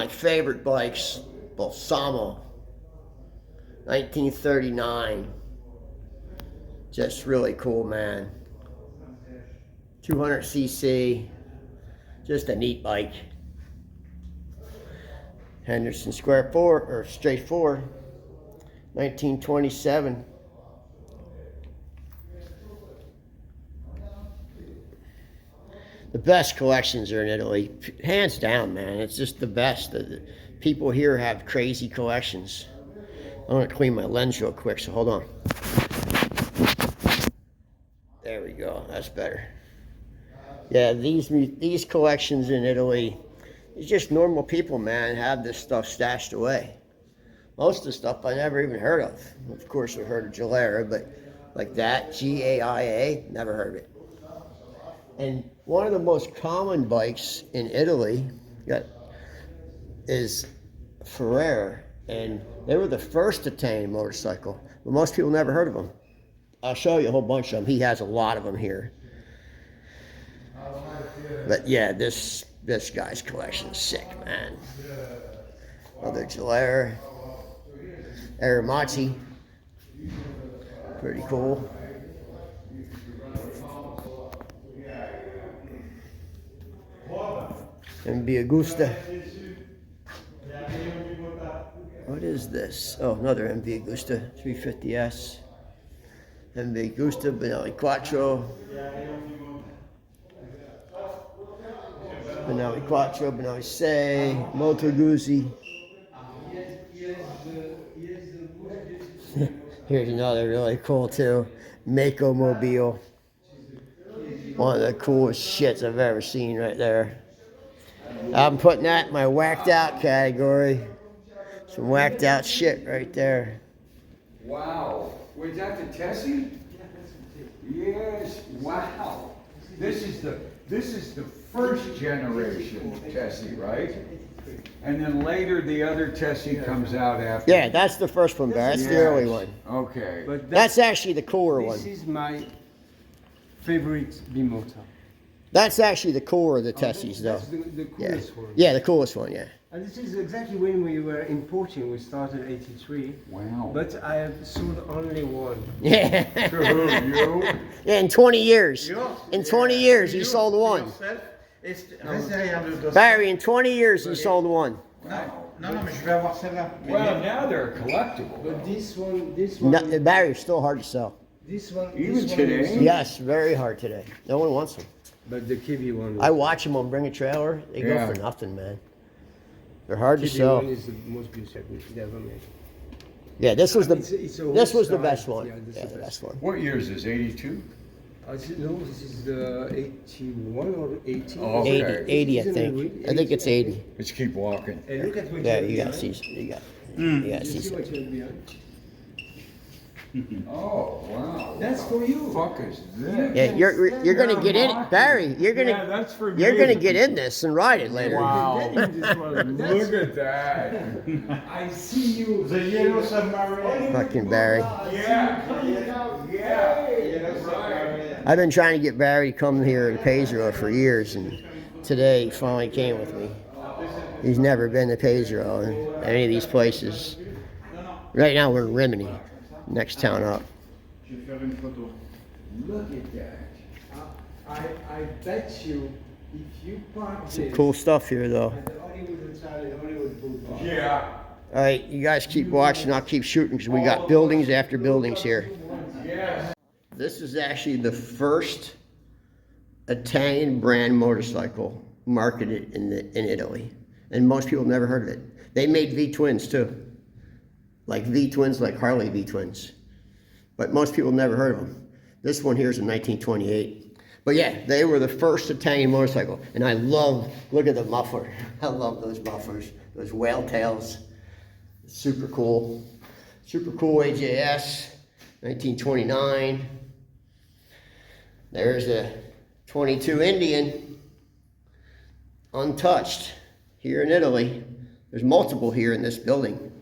my favorite bikes, Balsamo, 1939. Just really cool, man. 200cc, just a neat bike. Henderson Four, or Straight Four, 1927. The best collections are in Italy, hands down, man. It's just the best. The people here have crazy collections. I want to clean my lens real quick, so hold on. There we go. That's better. Yeah, these collections in Italy, it's just normal people, man, have this stuff stashed away. Most of the stuff I never even heard of. Of course, I heard of Gilera, but like that, G-A-I-A, never heard of it. And one of the most common bikes in Italy is Ferrari, and they were the first Italian motorcycle, but most people never heard of them. I'll show you a whole bunch of them. He has a lot of them here. But yeah, this guy's collection is sick, man. Other Gilera, Aramazzi, pretty cool. MV Agusta. What is this? Oh, another MV Agusta 350S. MV Agusta, Benelli Quattro. Benelli Quattro, Benelli Sei, Moto Guzzi. Here's another really cool too, Mako Mobile. One of the coolest shits I've ever seen right there. I'm putting that in my whacked out category. Some whacked out shit right there. Wow. Was that the Tessie? Yes. Wow. This is the first generation Tessie, right? And then later the other Tessie comes out after. Yeah, that's the first one, Barry. That's the early one. Okay. But That's actually the cooler one. This is my favorite bimotor. That's actually the core of the Tessies, though. That's the coolest one. Yeah, the coolest one, yeah. And this is exactly when we were importing. We started '83. Wow. But I have sold only one. Yeah. You? Yeah, in 20 years. In 20 years, he sold one. Barry, in 20 years, he sold one. Non, mais je vais avoir celle-là. Well, now they're collectible. But this one, No, Barry, it's still hard to sell. Even today? Yes, very hard today. No one wants them. But the Kiwi one. I watch them on Bring a Trailer. They Yeah. go for nothing, man. They're hard to Kiwi sell. one is the most beautiful they ever made. Yeah, this was the It's a this was the style. best one. Yeah, this Yeah, is the the best one. What year is this? 82? No, this is the 81 or 80. Oh, okay. 80, 80, I think. I think it's 80. Let's keep walking. And look at what Yeah, you you have got behind. see, you got You see. see what you have behind? Oh, wow. That's for you. What the fuck is this? Yeah, you're gonna get in it, Barry. You're Yeah, that's for gonna me. get in this and ride it later. Wow. This one. Look at that. I see you. The yellow submarine. Fucking Barry. Yeah. Yeah. Right. I've been trying to get Barry to come here to Pedro for years, and today he finally came with me. He's never been to Pedro and any of these places. Right now we're in Rimini, next town up. Je vais faire une photo. Look at that. I bet you if you park Some this cool stuff here though. at the Hollywood Boulevard. Yeah. All right, you guys keep watching. I'll keep shooting because we got buildings after buildings here. Yes. This is actually the first Italian brand motorcycle marketed in Italy, and most people never heard of it. They made V-twins too, like V-twins, like Harley V-twins, but most people never heard of them. This one here is in 1928. But yeah, they were the first Italian motorcycle, and I love. Look at the muffler. I love those mufflers, those whale tails. Super cool. Super cool AJS, 1929. There's a 22 Indian, untouched, here in Italy. There's multiple here in this building.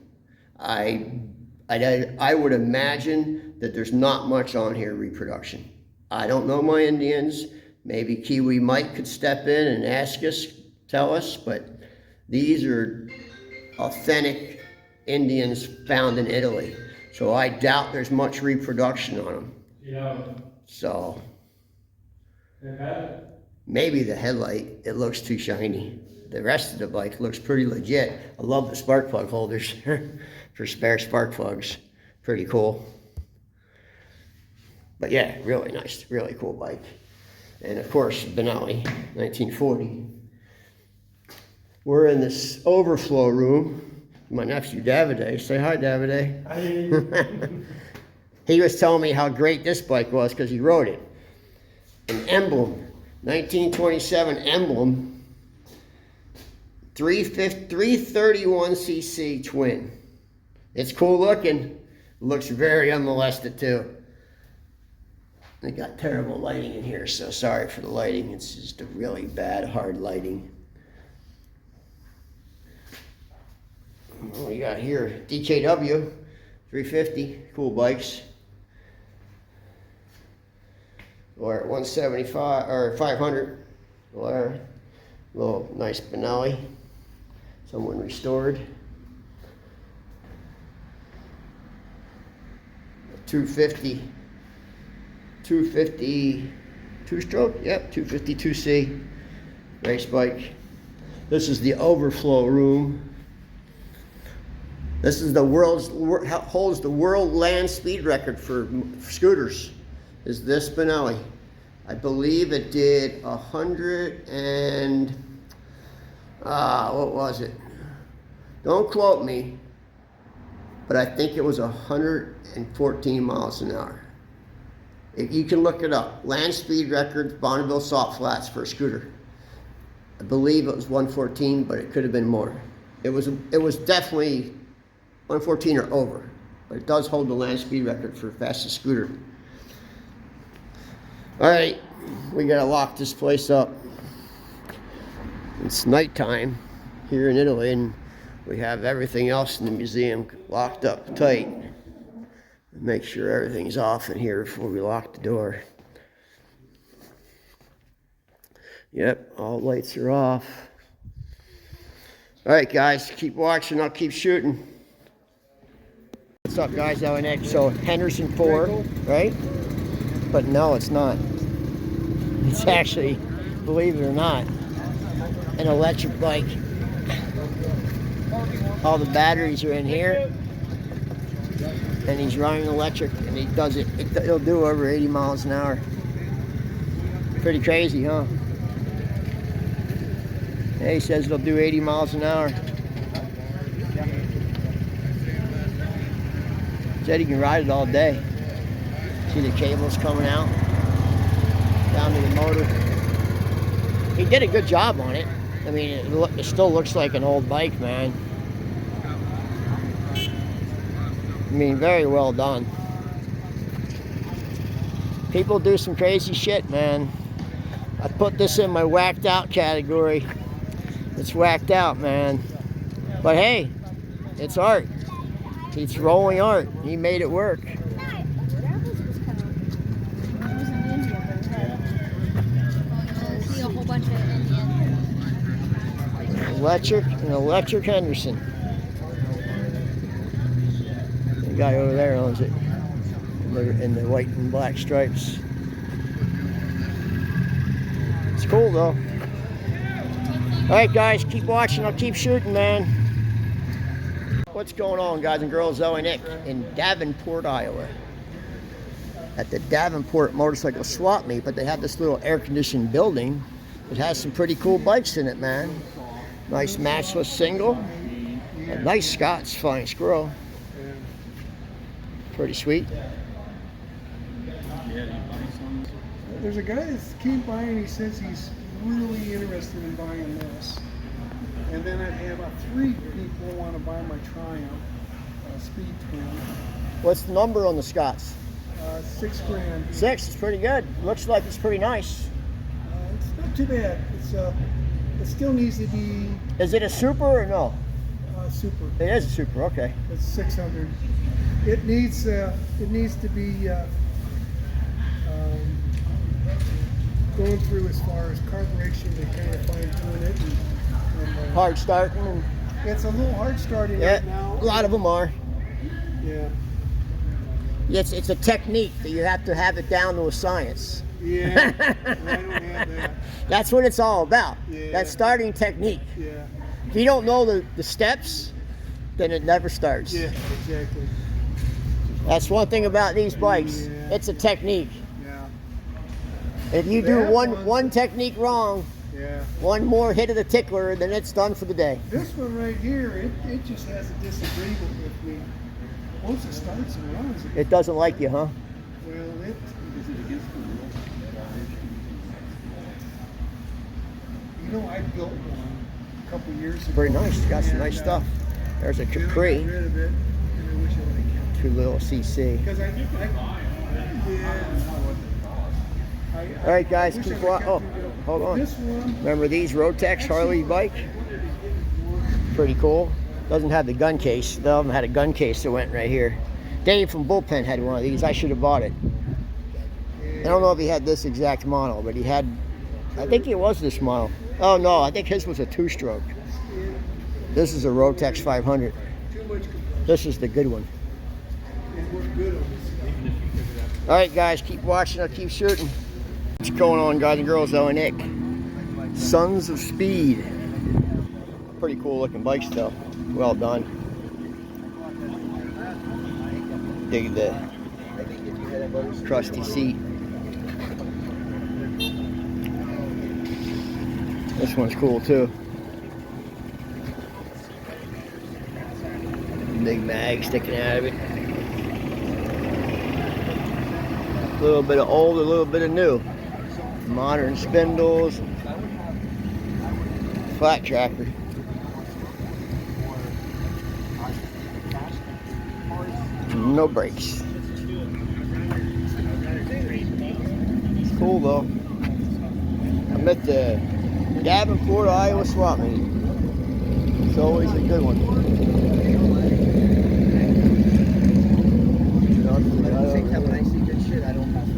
I would imagine that there's not much on here reproduction. I don't know my Indians. Maybe Kiwi Mike could step in and ask us, tell us, but These are authentic Indians found in Italy. So I doubt there's much reproduction on them. Yeah. So They've had it. maybe the headlight, it looks too shiny. The rest of the bike looks pretty legit. I love the spark plug holders for spare spark plugs. Pretty cool. But yeah, really nice, really cool bike. And of course, Benelli, 1940. We're in this overflow room. My nephew Davide, say hi Davide. He was telling me how great this bike was because he rode it. An Emblem, 1927 Emblem, 331cc twin. It's cool looking. Looks very unmolested too. They got terrible lighting in here, so sorry for the lighting. It's just a really bad, hard lighting. What we got here? DKW 350, cool bikes. Or at 175 or 500. Or little nice Benelli. Someone restored. 250 two-stroke, yep, 252C race bike. This is the overflow room. This is the holds the world land speed record for scooters. Is this Benelli? I believe it did 100 and what was it? Don't quote me, but I think it was 114 miles an hour. If you can look it up, land speed record, Bonneville Salt Flats for a scooter. I believe it was 114, but it could have been more. It was definitely 114 or over, but it does hold the land speed record for fastest scooter. All right, we gotta lock this place up. It's nighttime here in Italy, and we have everything else in the museum locked up tight. Make sure everything's off in here before we lock the door. Yep, all lights are off. All right, guys, keep watching. I'll keep shooting. What's up, guys? Nick. So Henderson Four, right? But no, it's not. It's actually, believe it or not, an electric bike. All the batteries are in here, and he's running electric, and he does it. It'll do over 80 miles an hour. Pretty crazy, huh? Yeah, he says it'll do 80 miles an hour. Said he can ride it all day. See the cables coming out down to the motor. He did a good job on it. I mean, it still looks like an old bike, man. I mean, very well done. People do some crazy shit, man. I put this in my whacked out category. It's whacked out, man. But hey, it's art. It's rolling art. He made it work. An electric Henderson. The guy over there owns it. In the white and black stripes. It's cool though. Alright guys, keep watching, I'll keep shooting, man. What's going on, guys and girls? Zoe and Nick in Davenport, Iowa. At the Davenport motorcycle swap meet, but they have this little air-conditioned building. It has some pretty cool bikes in it, man. Nice matchless single. A nice Scott's Flying Squirrel. Pretty sweet. There's a guy that came by and he says he's really interested in buying this. And then I have about 3 people want to buy my Triumph Speed Twin. What's the number on the Scots? $6 grand. 6, it's pretty good. Looks like it's pretty nice. It's not too bad. It still needs to be Is it a super or no? super. It is a super, okay. It's 600. It needs to be going through as far as carburation to kind of fine tune it and And, Hard starting. And, it's a little hard starting yeah, right now. a lot of them are. Yeah. It's a technique that you have to have it down to a science. Yeah. I don't have that. That's what it's all about. Yeah. That starting technique. Yeah. If you don't know the steps, then it never starts. Yeah, exactly. That's one thing about these bikes. Yeah. It's a technique. Yeah. If you do That one technique wrong, Yeah. one more hit of the tickler, then it's done for the day. This one right here, it just has a disagreement with me. Once it starts and runs, It doesn't like you, huh? well, it is it against the rules. You know, I built one a couple years ago. Pretty nice. Got some and, nice stuff. There's a then I got Capri, rid of it, and I wish I would have kept it. 2 little CC. Because yeah. All right, guys, I wish I keep would've walking. kept Oh, it. hold on. This one, Remember these Rotex Harley bike? Pretty cool. Doesn't have the gun case. The other them had a gun case that went right here. Dave from Bullpen had one of these. I should have bought it. I don't know if he had this exact model, but he had, I think it was this model. Oh no, I think his was a 2-stroke. This is a Rotex 500. too much. This is the good one. It worked good on this. All right, guys, keep watching. I'll keep shooting. What's going on, guys and girls? Owen Nick. Sons of Speed. Pretty cool looking bikes, though. Well done. Dig the crusty seat. This one's cool too. Big mag sticking out of it. A little bit of old, a little bit of new. Modern spindles. Flat tracker. No brakes. It's cool though. I'm at the Davenport, Iowa swap meet. It's always a good one. I don't think when I see good shit, I don't have to.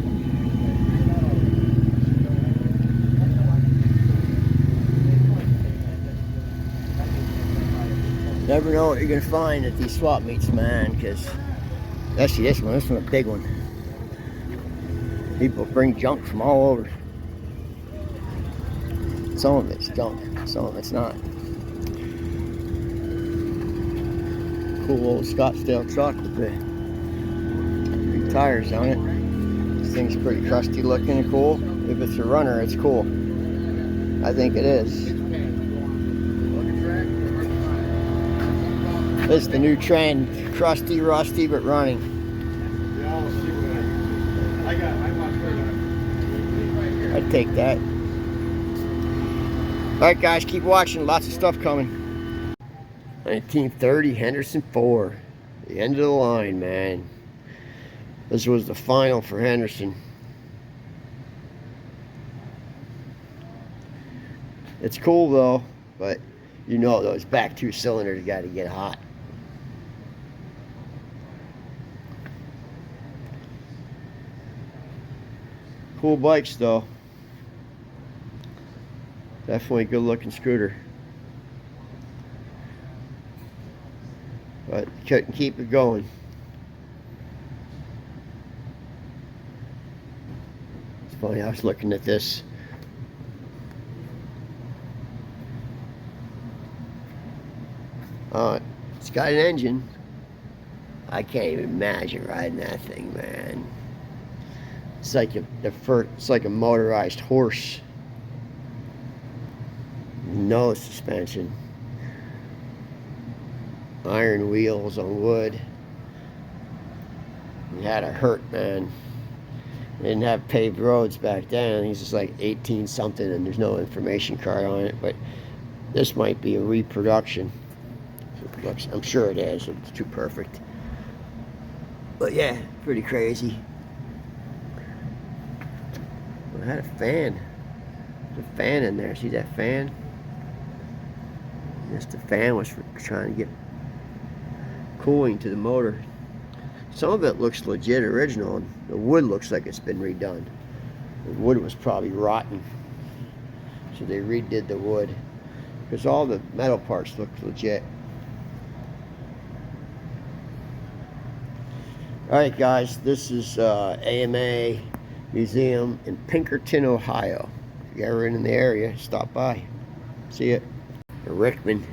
Never know what you're gonna find at these swap meets, man, because especially this one's a big one. People bring junk from all over. Some of it's junk, some of it's not. Cool old Scottsdale truck with the big tires on it. This thing's pretty crusty looking and cool. If it's a runner, it's cool. I think it is. This is the new trend. Crusty, rusty, but running. I'd take that. Alright guys, keep watching. Lots of stuff coming. 1930 Henderson Four. The end of the line, man. This was the final for Henderson. It's cool though, but you know those back 2 cylinders got to get hot. Cool bikes though. Definitely a good looking scooter. But couldn't keep it going. It's funny, I was looking at this. It's got an engine. I can't even imagine riding that thing, man. It's like it's like a motorized horse. No suspension. Iron wheels on wood. It had to hurt, man. They didn't have paved roads back then. He's just like 18 something and there's no information card on it, but this might be a reproduction. I'm sure it is. It's too perfect. But yeah, pretty crazy. It had a fan. There's a fan in there. See that fan? Yes, the fan was for trying to get cooling to the motor. Some of it looks legit original, and the wood looks like it's been redone. The wood was probably rotten, so they redid the wood. because all the metal parts look legit. Alright guys, this is AMA Museum in Pinkerton, Ohio. If you're ever in the area, stop by. See it. A Rickman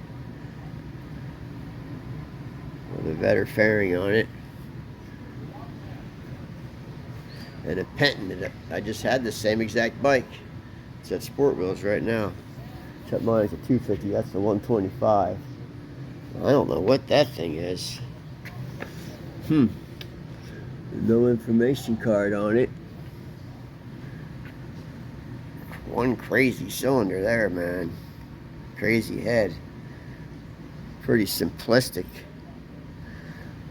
with a Vetter fairing on it. And a Penton. I just had the same exact bike. It's at Sport Wheels right now. Except mine's a 250, that's the 125. I don't know what that thing is. No information card on it. One crazy cylinder there, man. Crazy head. Pretty simplistic.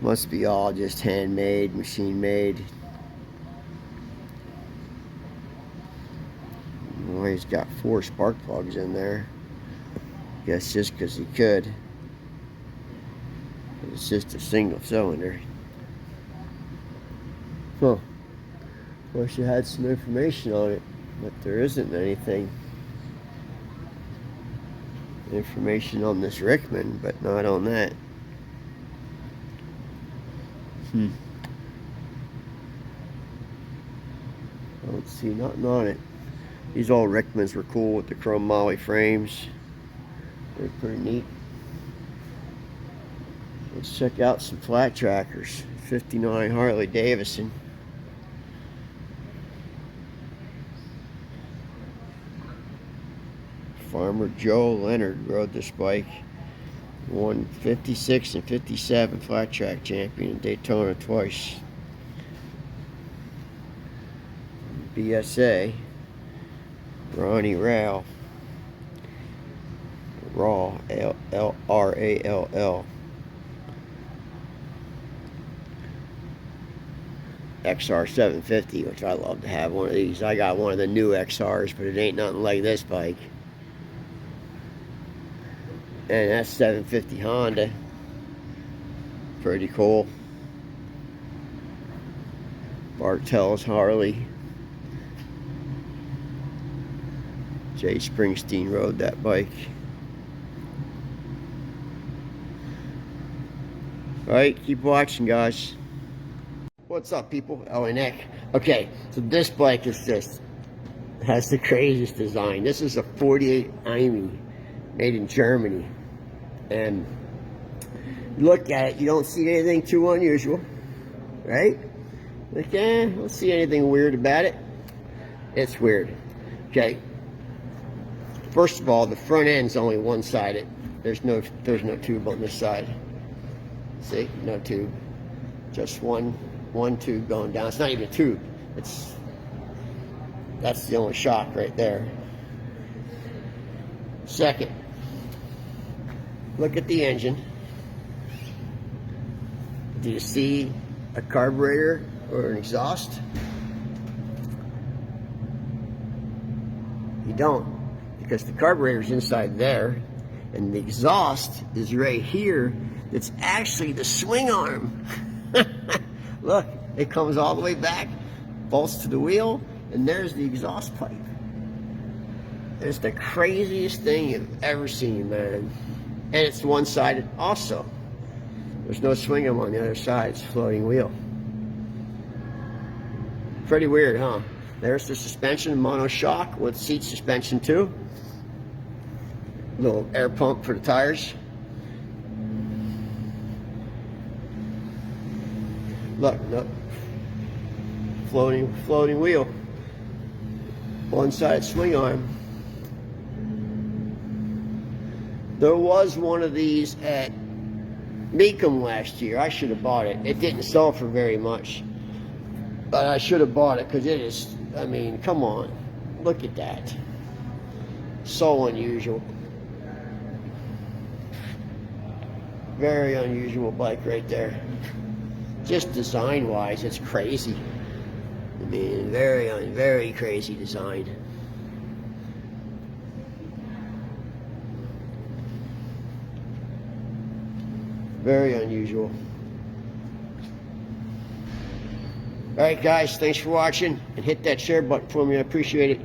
Must be all just handmade, machine made. Well, he's got 4 spark plugs in there. Guess just because he could. It's just a single cylinder. Huh. Wish I had some information on it, but there isn't anything. Information on this Rickman, but not on that. I don't see nothing on it. These old Rickmans were cool with the chrome molly frames. They're pretty neat. Let's check out some flat trackers. 59 Harley Davidson. Farmer Joe Leonard rode this bike. Won 56 and 57 flat track champion in Daytona twice. BSA. Ronnie Rall. R-A-L-L. XR 750, which I love to have one of these. I got one of the new XRs, but it ain't nothing like this bike. And that's 750 Honda. Pretty cool. Bartell's Harley. Jay Springsteen rode that bike. Alright, keep watching, guys. What's up, people? Ellie Nick. Okay, so this bike is just has the craziest design. This is a 48 IME made in Germany. And you look at it, you don't see anything too unusual, right? Like, don't see anything weird about it. It's weird. Okay. First of all, the front end's only one-sided. There's no tube on this side. See, no tube. Just one tube going down. It's not even a tube. That's the only shock right there. Second, look at the engine. Do you see a carburetor or an exhaust? You don't, because the carburetor's inside there, and the exhaust is right here. It's actually the swing arm. Look, it comes all the way back, bolts to the wheel, and there's the exhaust pipe. It's the craziest thing you've ever seen, man. And it's one-sided also. There's no swing arm on the other side. It's a floating wheel. Pretty weird, huh? There's the suspension, monoshock with seat suspension too. Little air pump for the tires. Look, floating wheel. One-sided swing arm. There was one of these at Mecum last year. I should have bought it. It didn't sell for very much, but I should have bought it because it is, I mean, come on. Look at that. So unusual. Very unusual bike right there. Just design-wise, it's crazy. I mean, very crazy design. Very unusual. Alright guys, thanks for watching, and hit that share button for me, I appreciate it.